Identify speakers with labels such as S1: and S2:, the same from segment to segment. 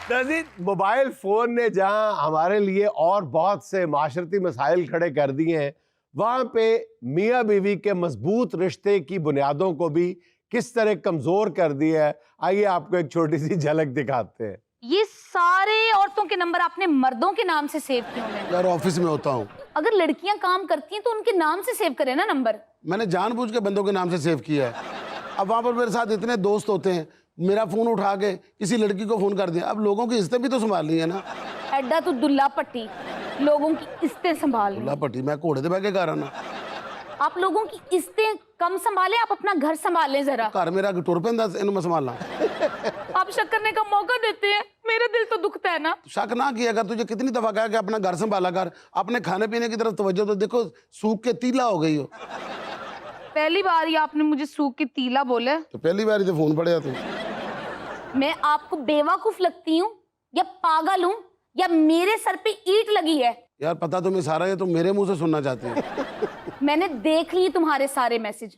S1: नाज़रीन, mobile phone ने जहां हमारे लिए और बहुत से माशरती मसाइल खड़े कर दिए हैं, वहां पे मियाँ बीवी के मजबूत रिश्ते की बुनियादों को भी किस तरह कमज़ोर कर दिया है। आइए आपको एक छोटी सी झलक दिखाते हैं।
S2: ये सारे औरतों के नंबर आपने मर्दों के नाम से सेव किए हुए हैं।
S3: यार ऑफिस में होता हूँ।
S2: अगर लड़कियां काम करती हैं तो उनके नाम से सेव करें ना नंबर।
S3: मैंने जानबूझ के बंदों के नाम से सेव किया है। अब वहाँ पर मेरे साथ इतने दोस्त होते हैं, मेरा फोन उठा के किसी लड़की को फोन कर दिया। अब लोगों की इज्जतें भी तो संभालनी है ना।
S2: एडा तो दुल्ला पट्टी, लोगों की इज्जतें संभाल
S3: ला पट्टी मैं घोड़े दे बह के घर आना।
S2: आप लोगों की इज्जतें कम संभालें, आप अपना घर संभालें जरा।
S3: घर मेरा टुर पैंदा इन्हें मैं संभालना।
S2: आप शक करने का मौका देते हैं, मेरा दिल तो दुखता है ना।
S3: शक ना किया कर, तुझे कितनी दफा कहा कि अपना घर संभाला कर, अपने खाने पीने की तरफ तवज्जो। तो देखो सूख के तीला हो गई हो।
S2: पहली बार ही आपने मुझे सूख के तीला बोला।
S3: तो पहली बार ही तो फोन पड़े तू।
S2: मैं आपको बेवकूफ लगती हूँ या पागल हूँ या मेरे सर पे ईंट लगी है?
S3: यार पता तुम्हें सारा है, तो मेरे मुंह से सुनना चाहती है।
S2: मैंने देख ली तुम्हारे सारे मैसेज,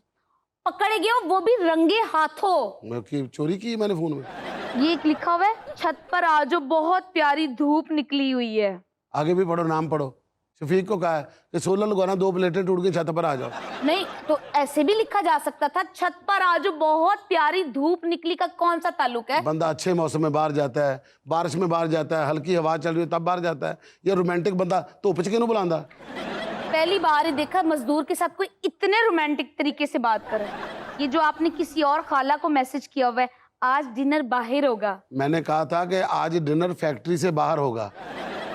S2: पकड़े गए हो वो भी रंगे हाथों।
S3: मैं की चोरी की मैंने फोन में।
S2: ये एक लिखा हुआ है, छत पर आ जाओ बहुत प्यारी धूप निकली हुई है।
S3: आगे भी पढ़ो, नाम पढ़ो। शफीक को कहा है कि सोलर लगवाना, 2 प्लेटें टूट के छत पर आ जाओ।
S2: नहीं तो ऐसे भी लिखा जा सकता था, छत पर आ जाओ बहुत प्यारी धूप निकली का कौन सा ताल्लुक है?
S3: बंदा अच्छे मौसम में बाहर जाता है, बारिश में बाहर जाता है, हल्की हवा चल रही है तब बाहर जाता है। ये रोमांटिक बंदा धुप च क्यों बुलांदा?
S2: पहली बार ही देखा मजदूर के साथ कोई इतने रोमांटिक तरीके से बात करे। ये जो आपने किसी और खाला को मैसेज किया हुआ है, आज डिनर बाहर होगा।
S3: मैंने कहा था कि आज डिनर फैक्ट्री से बाहर होगा,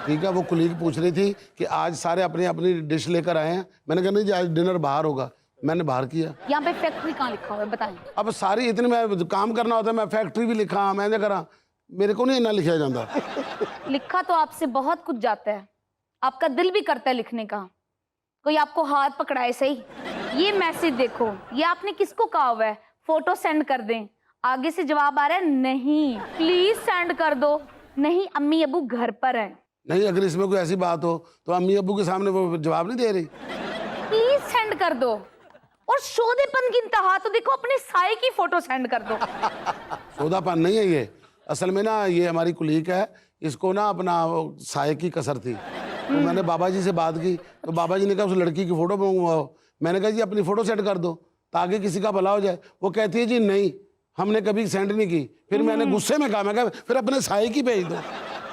S3: ठीक है। वो कुलीग पूछ रही थी कि आज सारे अपनी अपनी डिश लेकर आए हैं। मैंने कहा नहीं जी, आज डिनर बाहर होगा। मैंने बाहर किया।
S2: यहाँ पे फैक्ट्री कहाँ लिखा हुआ है बताएं?
S3: अब सारी इतनी मैं काम करना होता है, मैं फैक्ट्री भी लिखा, मैंने करा, मेरे को नहीं इतना लिखा जाता।
S2: लिखा तो आपसे बहुत कुछ जाता है, आपका दिल भी करता है लिखने का, कोई आपको हाथ पकड़ाए सही। ये मैसेज देखो, ये आपने किसको कहा हुआ है? फोटो सेंड कर दें। आगे से जवाब आ रहा है नहीं प्लीज सेंड कर दो। नहीं अम्मी अबू घर पर है।
S3: नहीं, अगर इसमें कोई ऐसी बात हो तो अम्मी अब्बू के सामने वो जवाब नहीं दे रही।
S2: प्लीज सेंड कर दो। और शोधेपन की इंतहा तो देखो, अपने साए की फोटो सेंड कर दो।
S3: सौदापन नहीं है ये, असल में ना ये हमारी कुलीग है, इसको ना अपना साए की कसर थी। तो मैंने बाबा जी से बात की, तो बाबा जी ने कहा उस लड़की की फोटो मंगवाओ। मैंने कहा जी अपनी फोटो सेंड कर दो ताकि किसी का भला हो जाए। वो कहती है जी नहीं, हमने कभी सेंड नहीं की। फिर मैंने गुस्से में कहा, मैं कहा फिर अपने साए की भेज दो।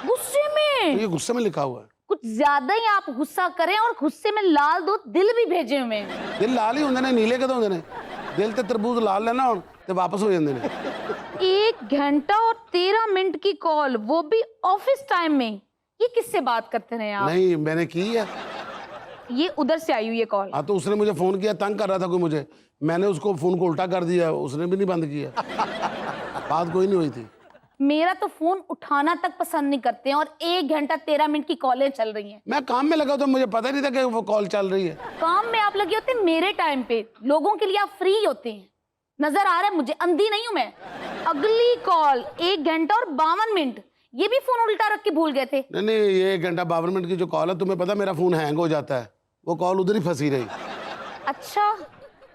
S2: गुस्से में?
S3: तो ये गुस्से में लिखा हुआ है।
S2: कुछ ज्यादा ही आप गुस्सा करें और गुस्से में लाल दो दिल भी भेजे हुए हैं।
S3: दिल लाल ही होंगे ने, नीले कदों होंगे ने। दिल ते तरबूज लाल लेना हो ते वापस हो जाते हैं।
S2: 1 घंटा और 13 मिनट की कॉल, वो भी ऑफिस टाइम में। ये किससे बात करते रहे आप?
S3: नहीं मैंने की है।
S2: ये उधर से आई हुई है कॉल।
S3: हाँ तो उसने मुझे फोन किया, तंग कर रहा था कोई मुझे, मैंने उसको फोन को उल्टा कर दिया, उसने भी नहीं बंद किया। बात कोई नहीं हुई थी।
S2: मेरा तो फोन उठाना तक पसंद नहीं करते हैं और 1 घंटा 13 मिनट की कॉलें चल रही हैं।
S3: मैं काम में लगा तो मुझे पता ही नहीं था कि वो कॉल चल रही है।
S2: काम में आप लगे होते हैं, मेरे टाइम पे लोगों के लिए आप फ्री होते हैं। नजर आ रहा है मुझे, अंधी नहीं हूं मैं। अगली कॉल 1 घंटा और 52 मिनट, ये भी फोन उल्टा रख के भूल गए थे।
S3: नहीं नहीं, ये 1 घंटा 52 मिनट की जो कॉल है, तुम्हें पता मेरा फोन हैंग हो जाता है, वो कॉल उधर ही फंसी रही।
S2: अच्छा,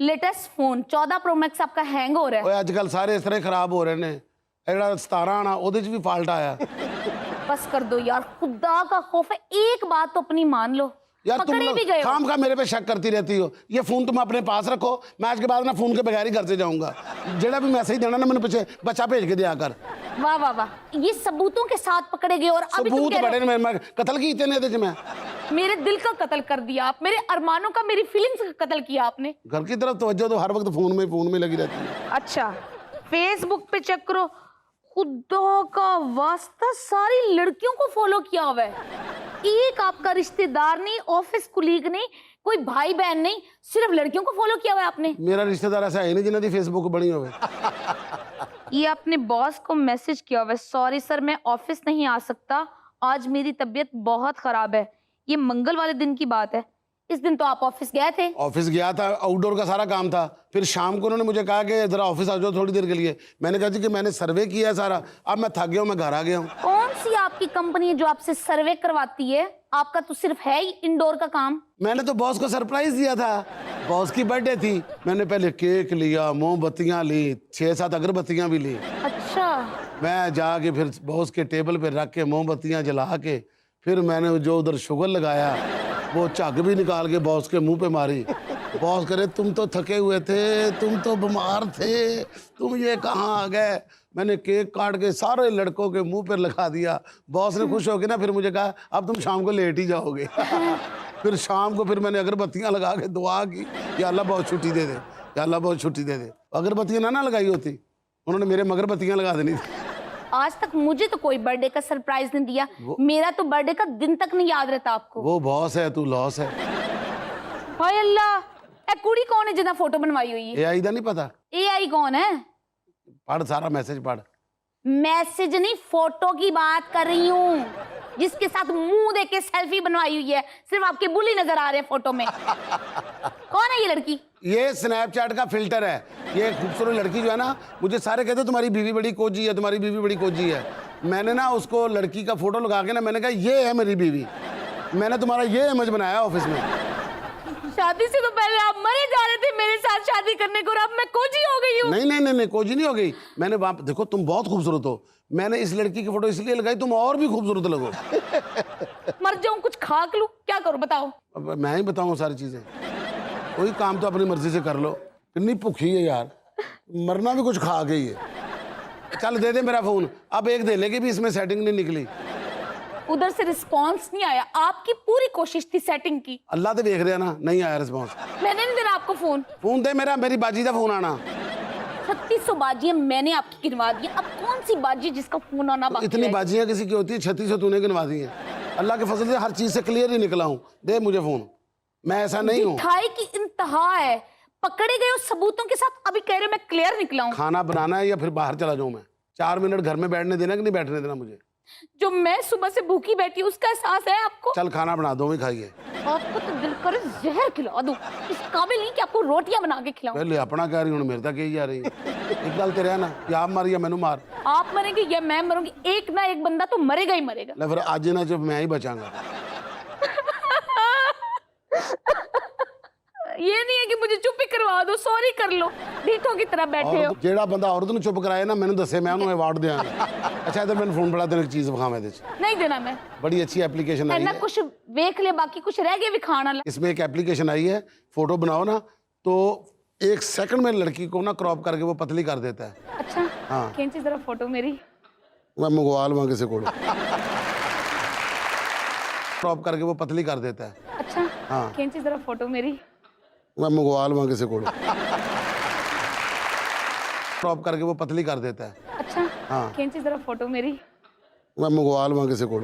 S2: लेटेस्ट फोन 14 प्रो मैक्स आपका हैंग हो रहा है।
S3: ओए आजकल सारे इस तरह खराब हो रहे ने। एड़ा 17 आना ओदे च भी फॉल्ट आया।
S2: बस कर दो यार, खुदा का खौफ है, एक बात तो अपनी मान लो।
S3: यार तुम
S2: पकड़े
S3: लोग
S2: भी गए हो।
S3: खाम खा मेरे पे शक करती रहती हो। ये फोन तुम अपने पास रखो, मैं आज के बाद ना फोन के बगैर ही घर से जाऊंगा। जेड़ा भी मैसेज देना ना, मैंने पीछे बच्चा भेज के दिया कर।
S2: वाह वाह वाह, ये सबूतों के साथ पकड़े गए और अभी तुम
S3: सबूत
S2: कह रहे
S3: बड़े ने, मैं कत्ल की इतने दे मैं।
S2: हो, मेरे दिल का कत्ल कर दिया आप, मेरे अरमानों का, मेरी फीलिंग्स का कत्ल किया आपने।
S3: घर की तरफ तवज्जो तो हर वक्त फोन में लगी रहती है।
S2: अच्छा, फेसबुक पे चेक करो, खुदा का वास्ता सारी लड़कियों को फॉलो किया हुआ है। एक आपका रिश्तेदार नहीं, ऑफिस कुलीग नहीं, कोई भाई बहन नहीं, सिर्फ लड़कियों को फॉलो किया हुआ है आपने।
S3: मेरा रिश्तेदार ऐसा है नहीं जिन्हें दी फेसबुक बनी हुई।
S2: ये अपने बॉस को मैसेज किया हुआ है, सॉरी सर मैं ऑफिस नहीं आ सकता, आज मेरी तबीयत बहुत खराब है। ये मंगल वाले दिन की बात है, इस दिन तो आप ऑफिस गए थे।
S3: ऑफिस गया था, आउटडोर का सारा काम था। फिर शाम को उन्होंने मुझे कहा कि जरा ऑफिस आ जाओ थोड़ी देर के लिए। मैंने कहा जी कि मैंने सर्वे किया है सारा, अब मैं थक गया हूँ, मैं घर आ गया हूँ।
S2: कौन सी आपकी कंपनी है जो आपसे सर्वे करवाती है? आपका तो सिर्फ है ही इंडोर का काम।
S3: मैंने तो बॉस को सरप्राइज दिया था, बॉस की बर्थडे थी। मैंने पहले केक लिया, मोमबत्तियां ली, 6-7 अगरबत्तियां भी ली।
S2: अच्छा,
S3: मैं जाके फिर बॉस के टेबल पे रख के मोमबत्तियां जला के फिर मैंने जो उधर शुगर लगाया वो झग भी निकाल के बॉस के मुंह पे मारी। बॉस करे तुम तो थके हुए थे, तुम तो बीमार थे, तुम ये कहाँ आ गए। मैंने केक काट के सारे लड़कों के मुंह पर लगा दिया। बॉस ने खुश होकर ना फिर मुझे कहा अब तुम शाम को लेट ही जाओगे। फिर शाम को फिर मैंने अगरबत्तियां लगा के दुआ की या अल्लाह बहुत छुट्टी दे दे, या अल्लाह बहुत छुट्टी दे दे। अगरबत्तियां ना लगाई होती उन्होंने मेरे मगरबत्तियां लगा देनी थी।
S2: आज तक मुझे तो कोई बर्थडे का सरप्राइज नहीं दिया। मेरा तो बर्थडे का दिन तक नहीं याद रहता आपको।
S3: वो बॉस है, तू लॉस है।
S2: हाय अल्लाह, ए कुड़ी कौन है जिन्हें फोटो बनवाई हुई है?
S3: एआई दा नहीं पता?
S2: एआई कौन है?
S3: पढ़ सारा मैसेज पढ़।
S2: मैसेज नहीं, फोटो की बात कर रही हूँ, जिसके साथ मुंह देके सेल्फी बनवाई हुई है। सिर्फ आपके बुली नजर आ रहे हैं फोटो में। कौन है ये लड़की?
S3: ये स्नैपचैट का फिल्टर है। ये खूबसूरत लड़की जो है ना, मुझे सारे कहते तुम्हारी बीवी बड़ी कोजी है, तुम्हारी बीवी बड़ी कोजी है। मैंने ना उसको लड़की का फोटो लगा के ना मैंने कहा ये है मेरी बीवी। मैंने तुम्हारा ये इमेज बनाया ऑफिस में।
S2: शादी से तो पहले आप मरे जा रहे थे मेरे साथ शादी करने को, और अब मैं कोजी हो गई हूँ।
S3: नहीं, कोजी नहीं हो गई। मैंने वहां देखो तुम बहुत खूबसूरत हो, मैंने इस लड़की की फोटो इसलिए लगाई तुम और भी खूबसूरत लगो।
S2: मर जाऊं, कुछ खाक लूं, क्या करूं बताओ?
S3: अब मैं ही बताऊं सारी चीजें। कोई काम तो अपनी मर्जी से कर लो। कितनी भुखी है यार, मरना भी कुछ खा गई है। चल दे दे मेरा फोन। अब एक देने की भी इसमें सेटिंग नहीं निकली।
S2: उधर से रिस्पांस नहीं आया। आपकी पूरी कोशिश थी सेटिंग की।
S3: अल्लाह तो देख रहा ना, नहीं आया रिस्पांस।
S2: मैंने नहीं देना आपको फोन।
S3: फोन दे मेरा, मेरी बाजी का फोन आना।
S2: 3600 बाजियां मैंने आपकी गिनवा दी, अब कौन सी बाजी जिसका फोन आना बाकी
S3: इतनी
S2: है?
S3: बाजियां किसी की होती है? 3600 तूने गिनवा दी है। अल्लाह के फजल से हर चीज से क्लियर ही निकला हूँ। दे मुझे फोन, मैं ऐसा नहीं हूँ।
S2: मिठाई की इंतहा है, पकड़े गए उस सबूतों के साथ अभी कह रहे हो मैं क्लियर निकला हूँ।
S3: खाना बनाना है या फिर बाहर चला जाऊं मैं? 4 मिनट घर में बैठने देना कि नहीं बैठने देना मुझे?
S2: जो मैं सुबह से भूखी बैठी हूँ उसका एहसास है आपको?
S3: चल खाना बना दो, मैं खाइए।
S2: आपको तो दिल करे जहर खिला दूं, इस काबिल नहीं कि आपको रोटियां बना के खिलाऊं।
S3: पहले अपना कह रही हूँ, मेरे तक यही जा रही है। एक गल तेरे ना कि आप मार या मैनू मार।
S2: आप मरेंगे या मैं मरूंगी, एक ना एक बंदा तो मरेगा ही मरेगा।
S3: ले फिर आज ना जब मैं ही बचाऊंगा।
S2: ये नहीं है कि मुझे चुप ही करवा दो, सॉरी कर लो, ढीठों की तरह बैठे हो।
S3: जेड़ा बंदा औरत नूं चुप कराए ना मैंने दसे, मैं उन्हें अवार्ड देंगा। अच्छा इधर मैंने फोन बड़ा तेरे चीज विखावां इहदे च।
S2: नहीं देना मैं।
S3: बड़ी अच्छी एप्लीकेशन आई
S2: ना
S3: है।
S2: कुछ देख ले, बाकी कुछ रह गया भी खाना।
S3: इसमें एक एप्लीकेशन आई है, फोटो बनाओ ना तो 1 सेकंड में लड़की को ना क्रॉप करके वो पतली कर देता है।
S2: अच्छा
S3: हाँ।
S2: खींची जरा फोटो मेरी।
S3: मैं मंगवा लूँगा किसी को, क्रॉप करके वो पतली कर देता है।
S2: अच्छा
S3: हाँ।
S2: खींची जरा फोटो मेरी।
S3: मैं मंगवा लूँगा किसी को, क्रॉप करके वो पतली कर देता है।
S2: अच्छा
S3: हाँ।
S2: खींची जरा फोटो मेरी।
S3: मैं मंगवा लूँगा किसी को।